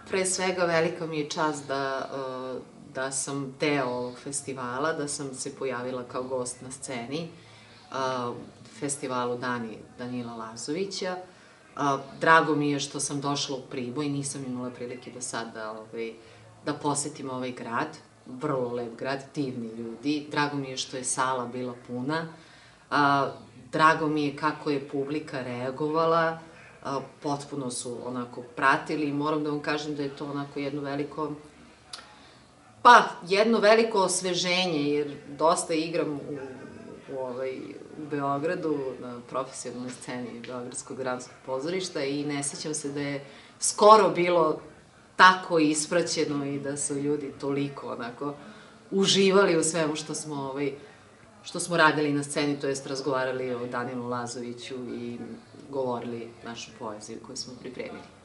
Pre svega, velika mi je čast da sam deo ovog festivala, da sam se pojavila kao gost na sceni festivalu Dani Danila Lazovića. Drago mi je što sam došla u Priboj, nisam imala prilike do sada da posetim ovaj grad, vrlo lep grad, divni ljudi. Drago mi je što je sala bila puna. Drago mi je kako je publika reagovala, potpuno su onako pratili i moram da vam kažem da je to onako jedno veliko osveženje, jer dosta igram u Beogradu na profesionalnoj sceni Beogradskog dramskog pozorišta i ne sećam se da je skoro bilo tako ispraćeno i da su ljudi toliko onako uživali u svemu što smo radili na sceni, to jest razgovarali o Danilu Lazoviću i govorili našu poeziju koju smo pripremili.